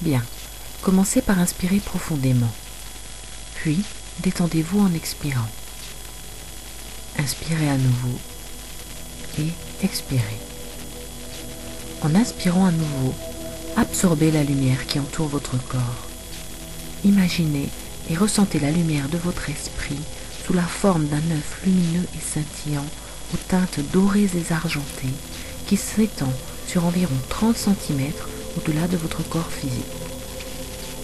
Bien, commencez par inspirer profondément, puis détendez-vous en expirant. Inspirez à nouveau et expirez. En inspirant à nouveau, absorbez la lumière qui entoure votre corps. Imaginez et ressentez la lumière de votre esprit sous la forme d'un œuf lumineux et scintillant aux teintes dorées et argentées qui s'étend sur environ 30 cm au-delà de votre corps physique.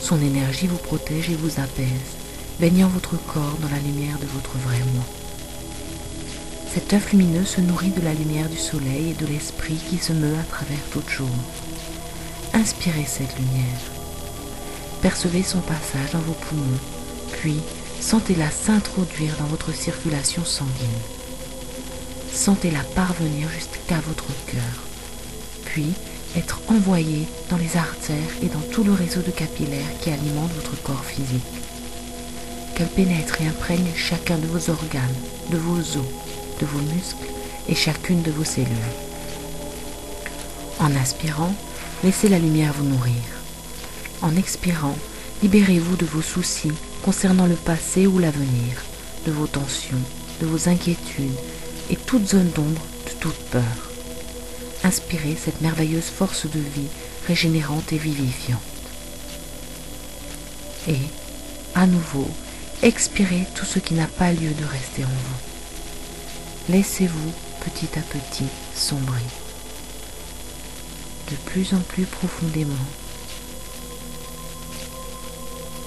Son énergie vous protège et vous apaise, baignant votre corps dans la lumière de votre vrai moi. Cet œuf lumineux se nourrit de la lumière du soleil et de l'esprit qui se meut à travers toute chose. Inspirez cette lumière. Percevez son passage dans vos poumons, puis sentez-la s'introduire dans votre circulation sanguine. Sentez-la parvenir jusqu'à votre cœur, puis être envoyée dans les artères et dans tout le réseau de capillaires qui alimente votre corps physique. Qu'elle pénètre et imprègne chacun de vos organes, de vos os, de vos muscles et chacune de vos cellules. En inspirant, laissez la lumière vous nourrir. En expirant, libérez-vous de vos soucis concernant le passé ou l'avenir, de vos tensions, de vos inquiétudes et toute zone d'ombre, de toute peur. Inspirez cette merveilleuse force de vie régénérante et vivifiante. Et, à nouveau, expirez tout ce qui n'a pas lieu de rester en vous. Laissez-vous, petit à petit, sombrer. De plus en plus profondément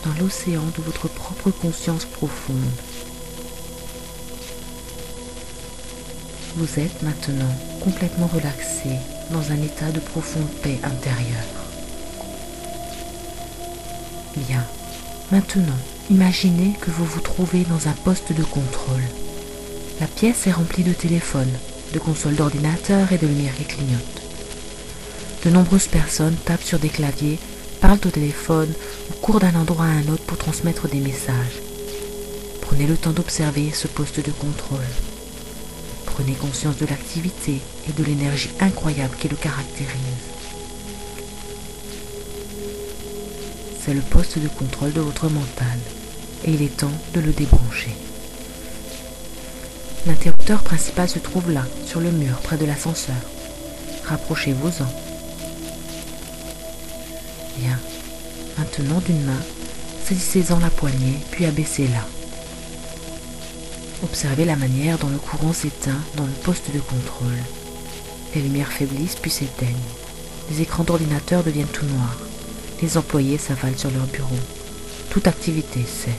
dans l'océan de votre propre conscience profonde. Vous êtes maintenant complètement relaxé dans un état de profonde paix intérieure. Bien, maintenant, imaginez que vous vous trouvez dans un poste de contrôle. La pièce est remplie de téléphones, de consoles d'ordinateur et de lumières qui clignotent. De nombreuses personnes tapent sur des claviers, parlent au téléphone ou courent d'un endroit à un autre pour transmettre des messages. Prenez le temps d'observer ce poste de contrôle. Prenez conscience de l'activité et de l'énergie incroyable qui le caractérise. C'est le poste de contrôle de votre mental et il est temps de le débrancher. L'interrupteur principal se trouve là, sur le mur, près de l'ascenseur. Rapprochez-vous-en. Bien. Maintenant, d'une main, saisissez-en la poignée, puis abaissez-la. Observez la manière dont le courant s'éteint dans le poste de contrôle. Les lumières faiblissent puis s'éteignent. Les écrans d'ordinateur deviennent tout noirs. Les employés s'avalent sur leur bureau. Toute activité cesse.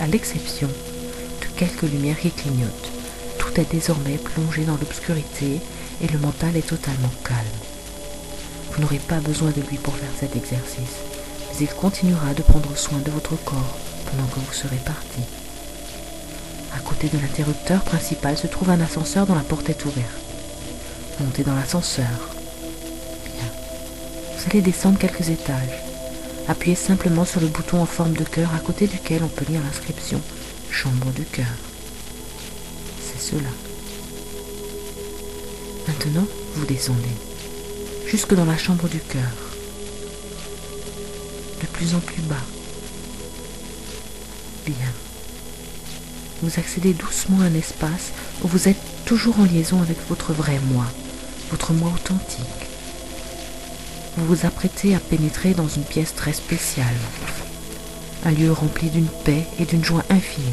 À l'exception de quelques lumières qui clignotent, tout est désormais plongé dans l'obscurité et le mental est totalement calme. Vous n'aurez pas besoin de lui pour faire cet exercice, mais il continuera de prendre soin de votre corps pendant que vous serez parti. À côté de l'interrupteur principal se trouve un ascenseur dont la porte est ouverte. Montez dans l'ascenseur. Bien. Vous allez descendre quelques étages. Appuyez simplement sur le bouton en forme de cœur à côté duquel on peut lire l'inscription « Chambre du cœur ». C'est cela. Maintenant, vous descendez jusque dans la chambre du cœur. De plus en plus bas. Bien. Vous accédez doucement à un espace où vous êtes toujours en liaison avec votre vrai moi, votre moi authentique. Vous vous apprêtez à pénétrer dans une pièce très spéciale, un lieu rempli d'une paix et d'une joie infinie,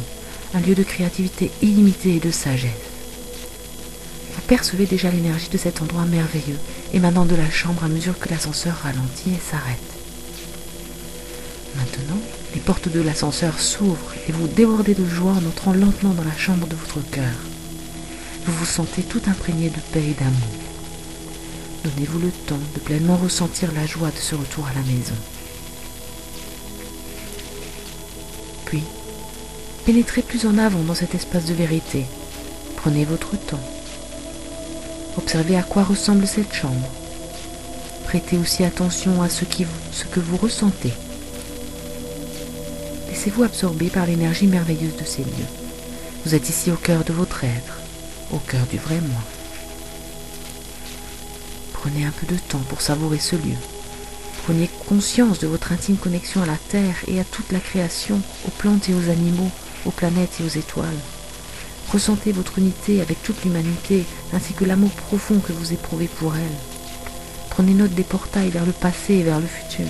un lieu de créativité illimitée et de sagesse. Vous percevez déjà l'énergie de cet endroit merveilleux émanant de la chambre à mesure que l'ascenseur ralentit et s'arrête. Maintenant, les portes de l'ascenseur s'ouvrent et vous débordez de joie en entrant lentement dans la chambre de votre cœur. Vous vous sentez tout imprégné de paix et d'amour. Donnez-vous le temps de pleinement ressentir la joie de ce retour à la maison. Puis, pénétrez plus en avant dans cet espace de vérité. Prenez votre temps. Observez à quoi ressemble cette chambre. Prêtez aussi attention à ce que vous ressentez. Laissez-vous absorber par l'énergie merveilleuse de ces lieux. Vous êtes ici au cœur de votre être, au cœur du vrai moi. Prenez un peu de temps pour savourer ce lieu, Prenez conscience de votre intime connexion à la Terre et à toute la création, aux plantes et aux animaux, aux planètes et aux étoiles. Ressentez votre unité avec toute l'humanité, ainsi que l'amour profond que vous éprouvez pour elle. Prenez note des portails vers le passé et vers le futur.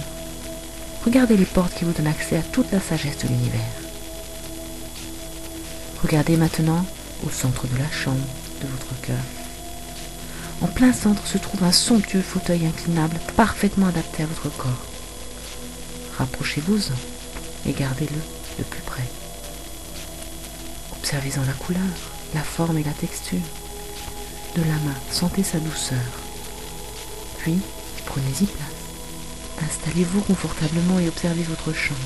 Regardez les portes qui vous donnent accès à toute la sagesse de l'univers. Regardez maintenant au centre de la chambre de votre cœur. En plein centre se trouve un somptueux fauteuil inclinable parfaitement adapté à votre corps. Rapprochez-vous-en et gardez-le de plus près. Observez-en la couleur, la forme et la texture. De la main, sentez sa douceur. Puis, prenez-y place. Installez-vous confortablement et observez votre chambre.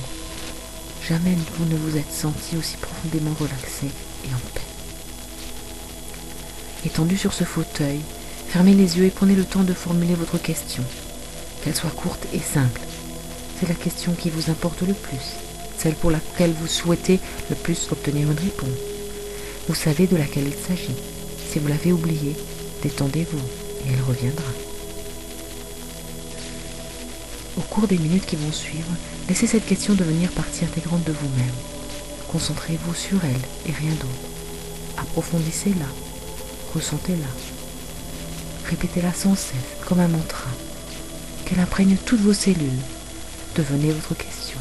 Jamais vous ne vous êtes senti aussi profondément relaxé et en paix. Étendu sur ce fauteuil, fermez les yeux et prenez le temps de formuler votre question. Qu'elle soit courte et simple. C'est la question qui vous importe le plus, celle pour laquelle vous souhaitez le plus obtenir une réponse. Vous savez de laquelle il s'agit. Si vous l'avez oubliée, détendez-vous et elle reviendra. Au cours des minutes qui vont suivre, laissez cette question devenir partie intégrante de vous-même. Concentrez-vous sur elle et rien d'autre. Approfondissez-la, ressentez-la. Répétez-la sans cesse, comme un mantra. Qu'elle imprègne toutes vos cellules. Devenez votre question.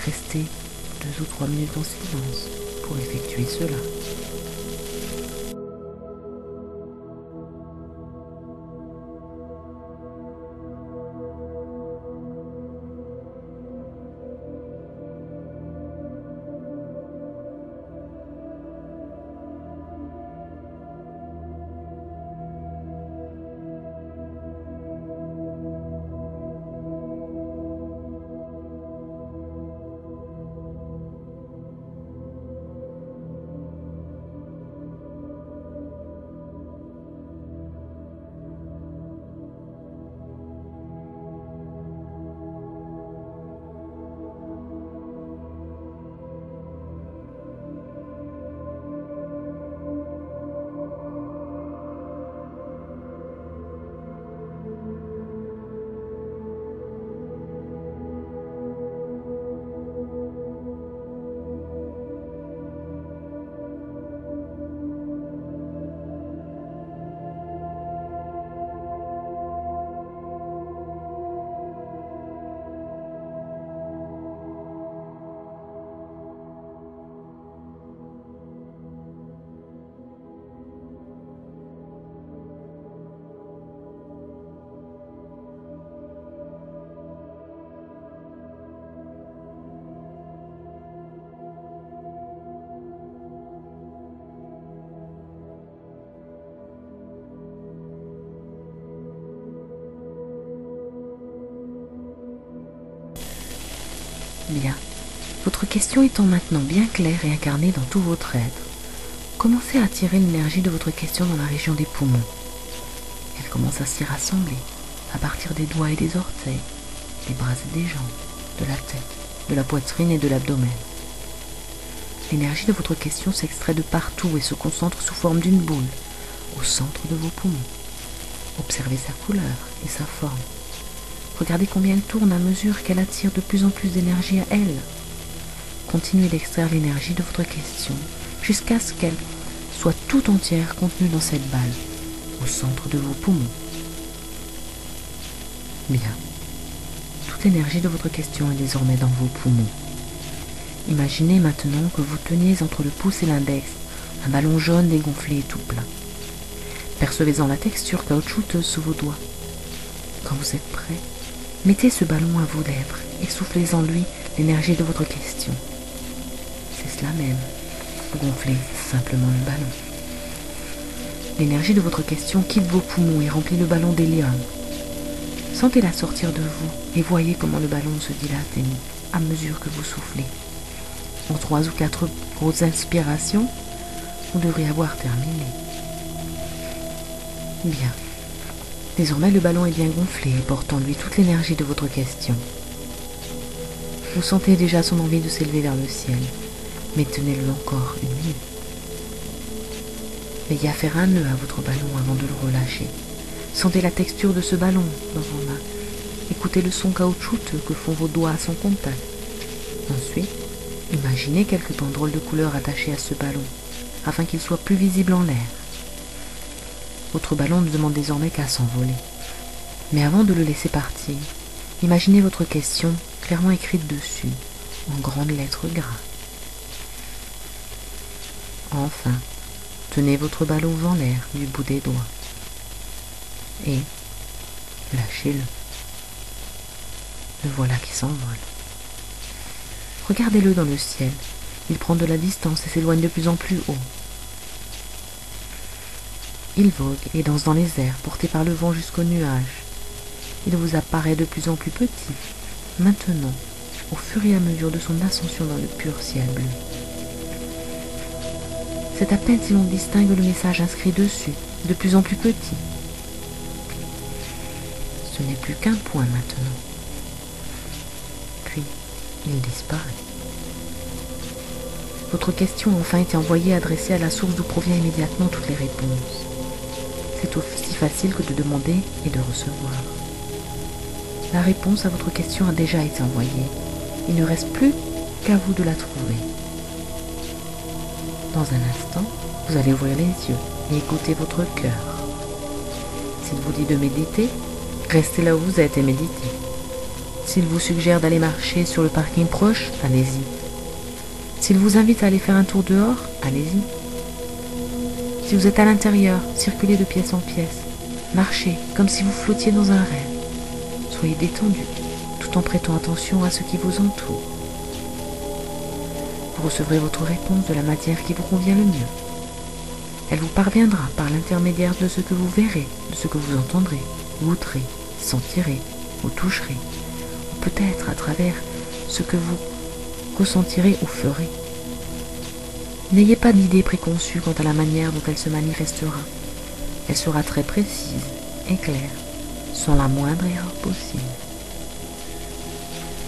Restez 2 ou 3 minutes en silence pour effectuer cela. Bien. Votre question étant maintenant bien claire et incarnée dans tout votre être, commencez à attirer l'énergie de votre question dans la région des poumons. Elle commence à s'y rassembler, à partir des doigts et des orteils, des bras et des jambes, de la tête, de la poitrine et de l'abdomen. L'énergie de votre question s'extrait de partout et se concentre sous forme d'une boule, au centre de vos poumons. Observez sa couleur et sa forme. Regardez combien elle tourne à mesure qu'elle attire de plus en plus d'énergie à elle. Continuez d'extraire l'énergie de votre question jusqu'à ce qu'elle soit tout entière contenue dans cette balle, au centre de vos poumons. Bien. Toute l'énergie de votre question est désormais dans vos poumons. Imaginez maintenant que vous teniez entre le pouce et l'index un ballon jaune dégonflé et tout plein. Percevez-en la texture caoutchouteuse sous vos doigts. Quand vous êtes prêt, mettez ce ballon à vos lèvres et soufflez en lui l'énergie de votre question. C'est cela même. Gonflez simplement le ballon. L'énergie de votre question quitte vos poumons et remplit le ballon d'hélium. Sentez-la sortir de vous et voyez comment le ballon se dilate à mesure que vous soufflez. En 3 ou 4 grosses inspirations, vous devrez avoir terminé. Bien. Désormais, le ballon est bien gonflé et porte en lui toute l'énergie de votre question. Vous sentez déjà son envie de s'élever vers le ciel, mais tenez-le encore une minute. Veillez à faire un nœud à votre ballon avant de le relâcher. Sentez la texture de ce ballon dans vos mains Écoutez le son caoutchouteux que font vos doigts à son contact. Ensuite, imaginez quelques banderoles de couleur attachées à ce ballon, afin qu'il soit plus visible en l'air. Votre ballon ne demande désormais qu'à s'envoler. Mais avant de le laisser partir, imaginez votre question clairement écrite dessus, en grandes lettres gras. Enfin, tenez votre ballon en l'air du bout des doigts et lâchez-le. Le voilà qui s'envole. Regardez-le dans le ciel. Il prend de la distance et s'éloigne de plus en plus haut. Il vogue et danse dans les airs, porté par le vent jusqu'aux nuages. Il vous apparaît de plus en plus petit, maintenant, au fur et à mesure de son ascension dans le pur ciel bleu. C'est à peine si l'on distingue le message inscrit dessus, de plus en plus petit. Ce n'est plus qu'un point maintenant. Puis, il disparaît. Votre question a enfin été envoyée et adressée à la source d'où provient immédiatement toutes les réponses. C'est aussi facile que de demander et de recevoir. La réponse à votre question a déjà été envoyée. Il ne reste plus qu'à vous de la trouver. Dans un instant, vous allez ouvrir les yeux et écouter votre cœur. S'il vous dit de méditer, restez là où vous êtes et méditez. S'il vous suggère d'aller marcher sur le parking proche, allez-y. S'il vous invite à aller faire un tour dehors, allez-y. Si vous êtes à l'intérieur, circulez de pièce en pièce. Marchez comme si vous flottiez dans un rêve. Soyez détendu, tout en prêtant attention à ce qui vous entoure. Vous recevrez votre réponse de la matière qui vous convient le mieux. Elle vous parviendra par l'intermédiaire de ce que vous verrez, de ce que vous entendrez, goûterez, sentirez, ou toucherez, ou peut-être à travers ce que vous ressentirez ou ferez. N'ayez pas d'idée préconçue quant à la manière dont elle se manifestera. Elle sera très précise et claire, sans la moindre erreur possible.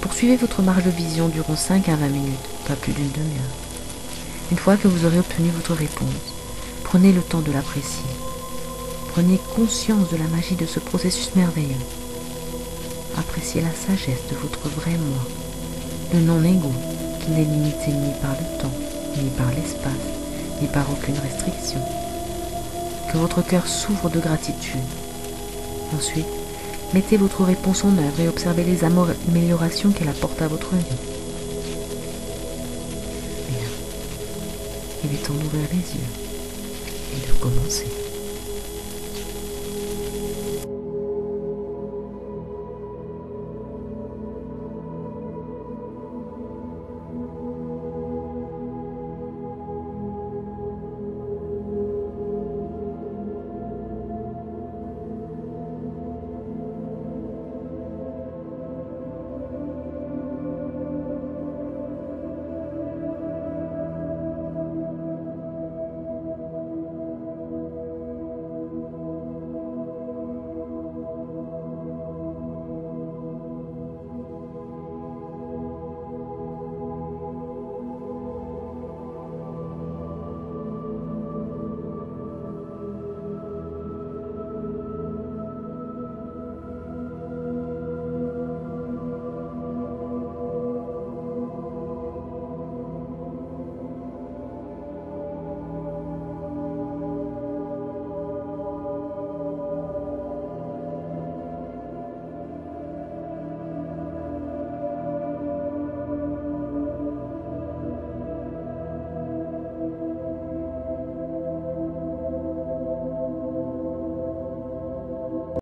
Poursuivez votre marge de vision durant 5 à 20 minutes, pas plus d'une demi-heure. Une fois que vous aurez obtenu votre réponse, prenez le temps de l'apprécier. Prenez conscience de la magie de ce processus merveilleux. Appréciez la sagesse de votre vrai moi, le non-ego qui n'est limité ni par le temps, ni par l'espace, ni par aucune restriction. Que votre cœur s'ouvre de gratitude. Ensuite, mettez votre réponse en œuvre et observez les améliorations qu'elle apporte à votre vie. Bien, il est temps d'ouvrir les yeux et de commencer.